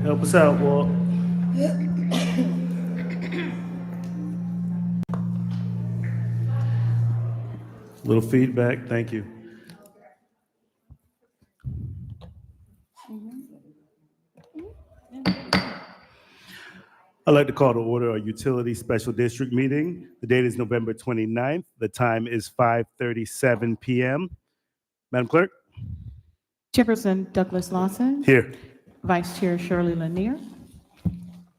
Help us out, Walt. Little feedback, thank you. I'd like to call to order our utility special district meeting. The date is November 29th. The time is 5:37 p.m. Madam Clerk? Chairperson Douglas Lawson. Here. Vice Chair Shirley Lanier.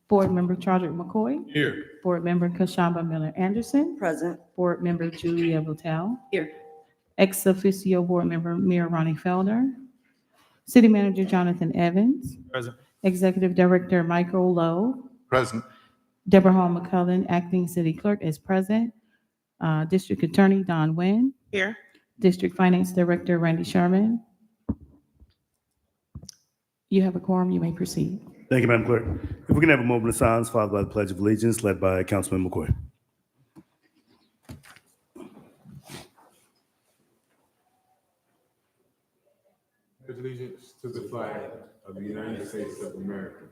Board Member Charlotte McCoy. Here. Board Member Kashamba Miller Anderson. Present. Board Member Julia Votel. Here. Ex officio Board Member Mayor Ronnie Felder. City Manager Jonathan Evans. Present. Executive Director Michael Lowe. Present. Deborah Hall McCullen, Acting City Clerk, is present. District Attorney Don Nguyen. Here. District Finance Director Randy Sherman. You have a quorum, you may proceed. Thank you, Madam Clerk. If we can have a moment of silence followed by the Pledge of Allegiance led by Councilman McCoy. Pledge allegiance to the flag of the United States of America,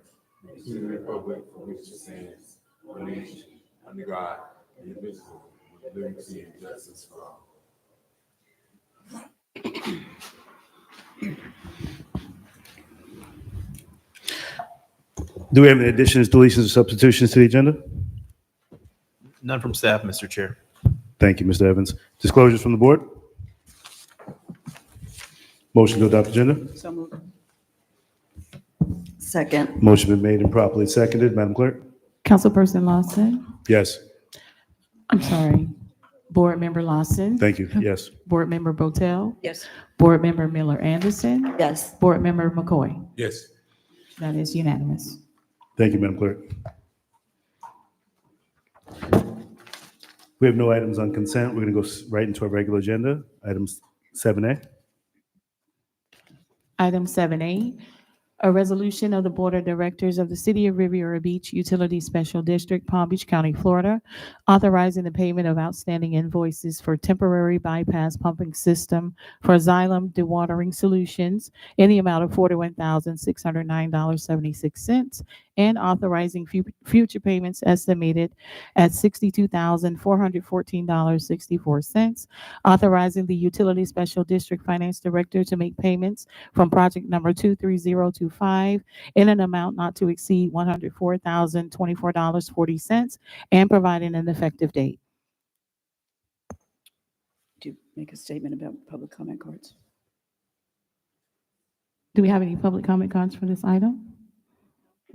and to the republic for which it stands, one nation, under God, indivisible, with liberty and justice for all. Do we have any additions, deletions, or substitutions to the agenda? None from staff, Mr. Chair. Thank you, Mr. Evans. Disclosures from the board? Motion to adopt agenda? So moved. Second. Motion been made and properly seconded. Madam Clerk? Councilperson Lawson. Yes. I'm sorry. Board Member Lawson. Thank you. Yes. Board Member Botel. Yes. Board Member Miller Anderson. Yes. Board Member McCoy. Yes. That is unanimous. Thank you, Madam Clerk. We have no items on consent. We're going to go right into our regular agenda. Items 7A. Item 7A, a resolution of the Board of Directors of the City of Riviera Beach Utility Special District, Palm Beach County, Florida, authorizing the payment of outstanding invoices for temporary bypass pumping system for Xylem Dewatering Solutions in the amount of $41,609.76, and authorizing future payments estimated at $62,414.64, authorizing the Utility Special District Finance Director to make payments from project number 23025 in an amount not to exceed $104,024.40, and providing an effective date. Do you make a statement about public comment cards? Do we have any public comment cards for this item?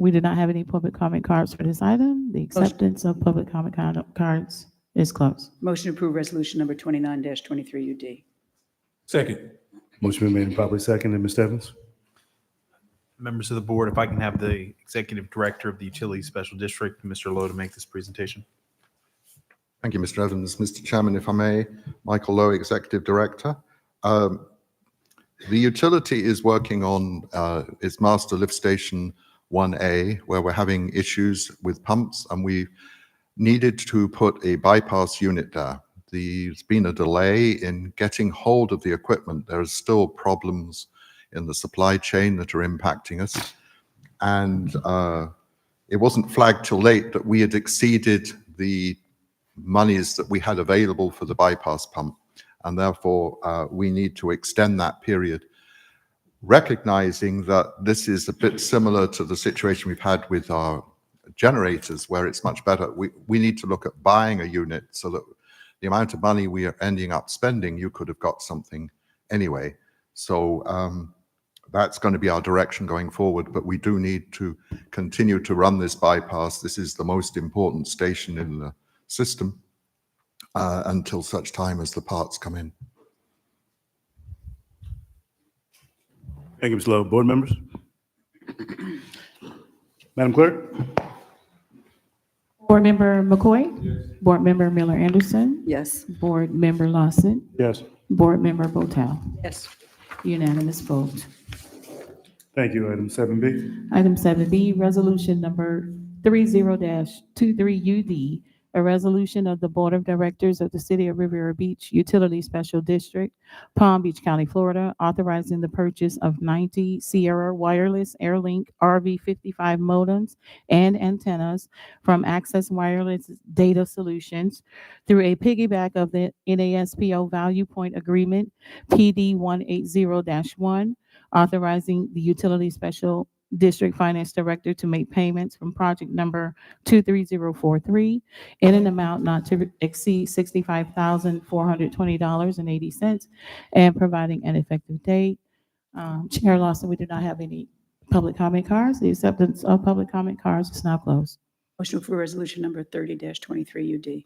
We do not have any public comment cards for this item. The acceptance of public comment cards is closed. Motion to approve resolution number 29-23 UD. Second. Motion been made and properly seconded. Mr. Evans? Members of the board, if I can have the Executive Director of the Utility Special District, Mr. Lowe, to make this presentation. Thank you, Mr. Evans. Mr. Chairman, if I may, Michael Lowe, Executive Director. The utility is working on its master lift station 1A, where we're having issues with pumps, and we needed to put a bypass unit there. There's been a delay in getting hold of the equipment. There are still problems in the supply chain that are impacting us. And it wasn't flagged till late that we had exceeded the monies that we had available for the bypass pump. And therefore, we need to extend that period, recognizing that this is a bit similar to the situation we've had with our generators, where it's much better. We need to look at buying a unit so that the amount of money we are ending up spending, you could have got something anyway. So that's going to be our direction going forward, but we do need to continue to run this bypass. This is the most important station in the system until such time as the parts come in. Thank you, Mr. Lowe. Board members? Madam Clerk? Board Member McCoy? Yes. Board Member Miller Anderson? Yes. Board Member Lawson? Yes. Board Member Botel? Yes. Unanimous vote. Thank you. Item 7B. Item 7B, resolution number 30-23 UD, A resolution of the Board of Directors of the City of Riviera Beach Utility Special District, Palm Beach County, Florida, authorizing the purchase of 90 Sierra Wireless Airlink RV55 modems and antennas from Access Wireless Data Solutions through a piggyback of the NASPO Value Point Agreement PD 180-1, authorizing the Utility Special District Finance Director to make payments from project number 23043 in an amount not to exceed $65,420.80 and providing an effective date. Chair Lawson, we do not have any public comment cards. The acceptance of public comment cards is now closed. Motion for resolution number 30-23 UD.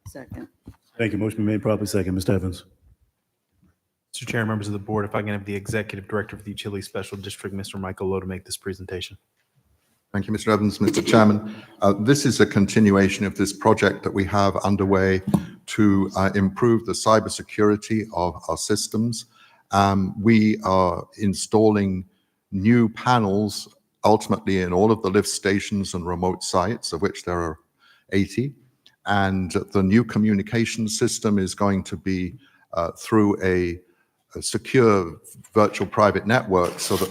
Second. Thank you. Motion been made properly second. Mr. Evans. Mr. Chair, members of the board, if I can have the Executive Director of the Utility Special District, Mr. Michael Lowe, to make this presentation. Thank you, Mr. Evans. Mr. Chairman, this is a continuation of this project that we have underway to improve the cybersecurity of our systems. We are installing new panels ultimately in all of the lift stations and remote sites, of which there are 80. And the new communication system is going to be through a secure virtual private network so that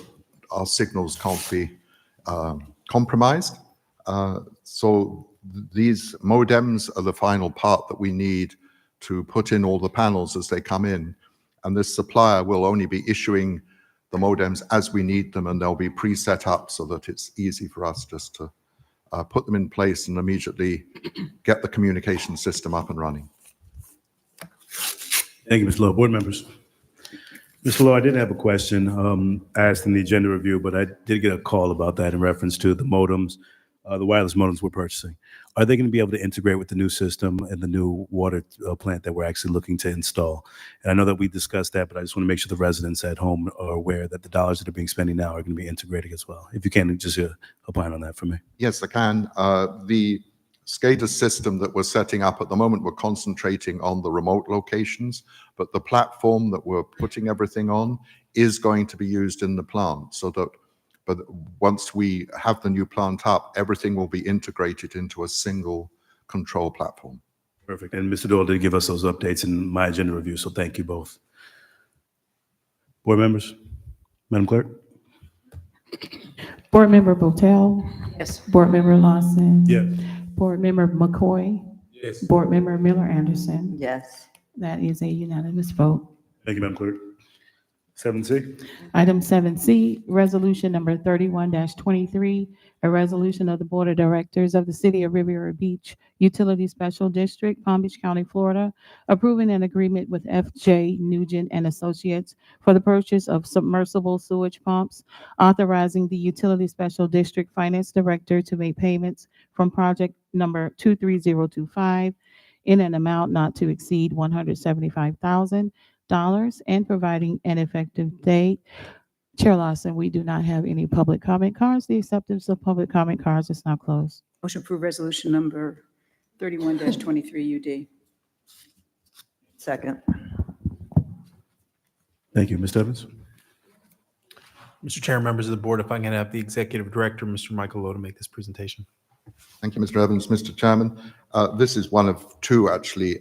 our signals can't be compromised. So these modems are the final part that we need to put in all the panels as they come in. And this supplier will only be issuing the modems as we need them, and they'll be pre-set up so that it's easy for us just to put them in place and immediately get the communication system up and running. Thank you, Mr. Lowe. Board members. Mr. Lowe, I did have a question asked in the agenda review, but I did get a call about that in reference to the modems, the wireless modems we're purchasing. Are they going to be able to integrate with the new system and the new water plant that we're actually looking to install? And I know that we discussed that, but I just want to make sure the residents at home are aware that the dollars that are being spent now are going to be integrating as well. If you can, just opine on that for me. Yes, I can. The SCADA system that we're setting up at the moment, we're concentrating on the remote locations, but the platform that we're putting everything on is going to be used in the plant so that, but once we have the new plant up, everything will be integrated into a single control platform. Perfect. And Mr. Doyle did give us those updates in my agenda review, so thank you both. Board members, Madam Clerk? Board Member Botel, Yes. Board Member Lawson. Yes. Board Member McCoy, Yes. Board Member Miller Anderson. Yes. That is a unanimous vote. Thank you, Madam Clerk. 7C. Item 7C, resolution number 31-23, a resolution of the Board of Directors of the City of Riviera Beach Utility Special District, Palm Beach County, Florida, approving an agreement with F.J. Nugent and Associates for the purchase of submersible sewage pumps, authorizing the Utility Special District Finance Director to make payments from project number 23025 in an amount not to exceed $175,000 and providing an effective date. Chair Lawson, we do not have any public comment cards. The acceptance of public comment cards is now closed. Motion for resolution number 31-23 UD. Second. Thank you. Mr. Evans? Mr. Chair, members of the board, if I can have the Executive Director, Mr. Michael Lowe, to make this presentation. Thank you, Mr. Evans. Mr. Chairman, this is one of two actually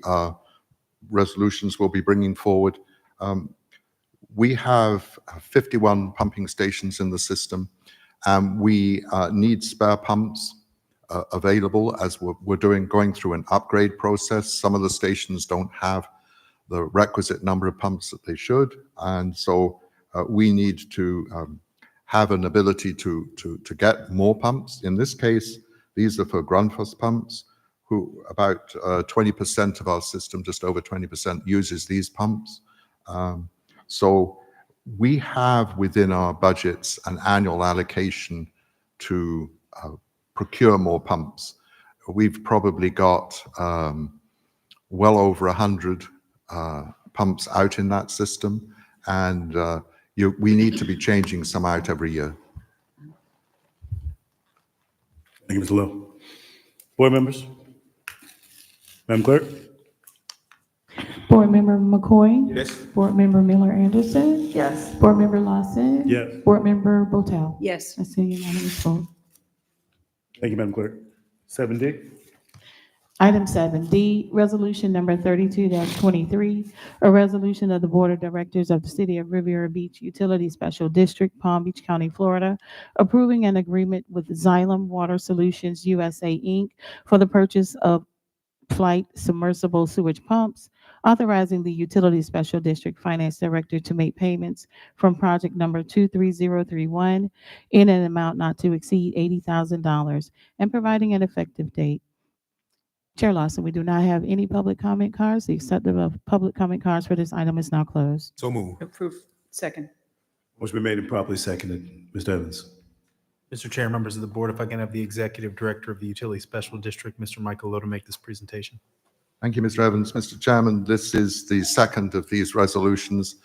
resolutions we'll be bringing forward. We have 51 pumping stations in the system, and we need spare pumps available as we're going through an upgrade process. Some of the stations don't have the requisite number of pumps that they should, and so we need to have an ability to get more pumps. In this case, these are for Grundfos pumps, who about 20% of our system, just over 20%, uses these pumps. So we have within our budgets an annual allocation to procure more pumps. We've probably got well over 100 pumps out in that system, and we need to be changing some out every year. Thank you, Mr. Lowe. Board members? Madam Clerk? Board Member McCoy? Yes. Board Member Miller Anderson? Yes. Board Member Lawson? Yes. Board Member Botel? Yes. That's a unanimous vote. Thank you, Madam Clerk. 7D. Item 7D, Resolution Number 32-23, a resolution of the Board of Directors of the City of Riviera Beach Utility Special District, Palm Beach County, Florida, approving an agreement with Xylem Water Solutions USA, Inc. for the purchase of flight submersible sewage pumps, authorizing the Utility Special District Finance Director to make payments from project number 23031 in an amount not to exceed $80,000, and providing an effective date. Chair Lawson, we do not have any public comment cards. The acceptance of public comment cards for this item is now closed. So move. Approve. Second. Motion been made and properly seconded. Mr. Evans. Mr. Chair, members of the board, if I can have the Executive Director of the Utility Special District, Mr. Michael Loto, make this presentation. Thank you, Mr. Evans. Mr. Chairman, this is the second of these resolutions.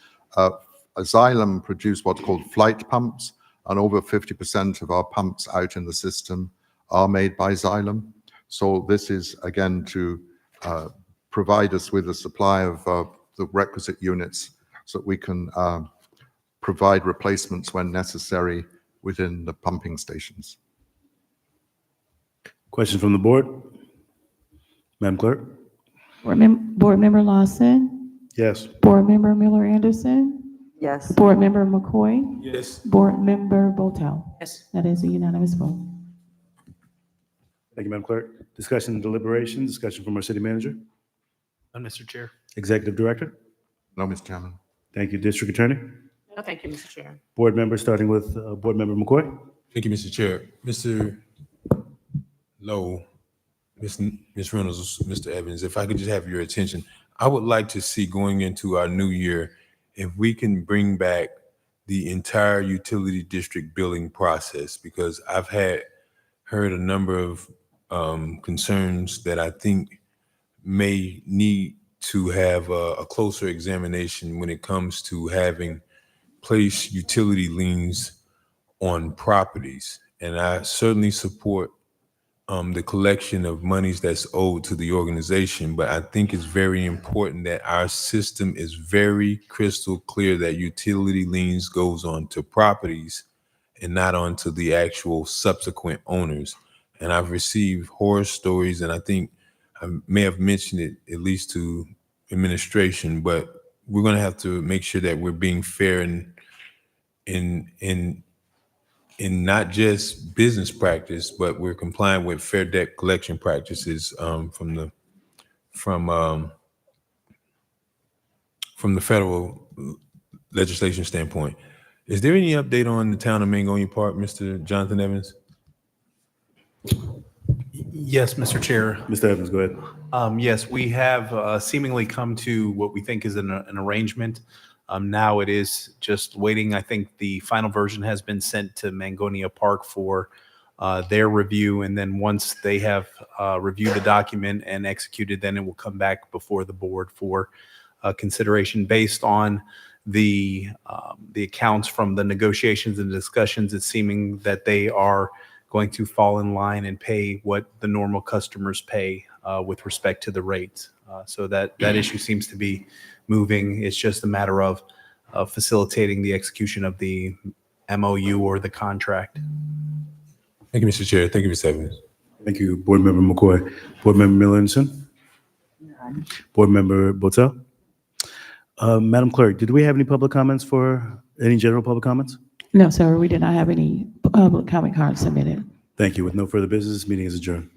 Xylem produce what's called flight pumps, and over 50% of our pumps out in the system are made by Xylem. So this is, again, to provide us with a supply of the requisite units so that we can provide replacements when necessary within the pumping stations. Question from the board? Madam Clerk? Board Member Lawson, Yes. Board Member Miller Anderson, Yes. Board Member McCoy, Yes. Board Member Botel. Yes. That is a unanimous vote. Thank you, Madam Clerk. Discussion and deliberation, discussion from our city manager, None, Mr. Chair. executive director. No, Mr. Chairman. Thank you, district attorney. No, thank you, Mr. Chair. Board members, starting with Board Member McCoy. Thank you, Mr. Chair. Mr. Lowe, Ms. Reynolds, Mr. Evans, if I could just have your attention, I would like to see going into our new year, if we can bring back the entire utility district billing process, because I've heard a number of concerns that I think may need to have a closer examination when it comes to having place utility liens on properties. And I certainly support the collection of monies that's owed to the organization, but I think it's very important that our system is very crystal clear that utility liens goes on to properties and not onto the actual subsequent owners. And I've received horror stories, and I think I may have mentioned it at least to administration, but we're going to have to make sure that we're being fair in not just business practice, but we're complying with fair debt collection practices from the federal legislation standpoint. Is there any update on the town of Mangonia Park, Mr. Jonathan Evans? Yes, Mr. Chair. Mr. Evans, go ahead. Yes, we have seemingly come to what we think is an arrangement. Now it is just waiting. I think the final version has been sent to Mangonia Park for their review. And then once they have reviewed the document and executed, then it will come back before the board for consideration based on the accounts from the negotiations and discussions. It's seeming that they are going to fall in line and pay what the normal customers pay with respect to the rates. So that issue seems to be moving. It's just a matter of facilitating the execution of the MOU or the contract. Thank you, Mr. Chair. Thank you, Mr. Evans. Thank you, Board Member McCoy. Board Member Miller Anderson. Board Member Botel. Madam Clerk, did we have any public comments any general public comments? No, sir, we did not have any public comment cards submitted. Thank you. With no further business, this meeting is adjourned.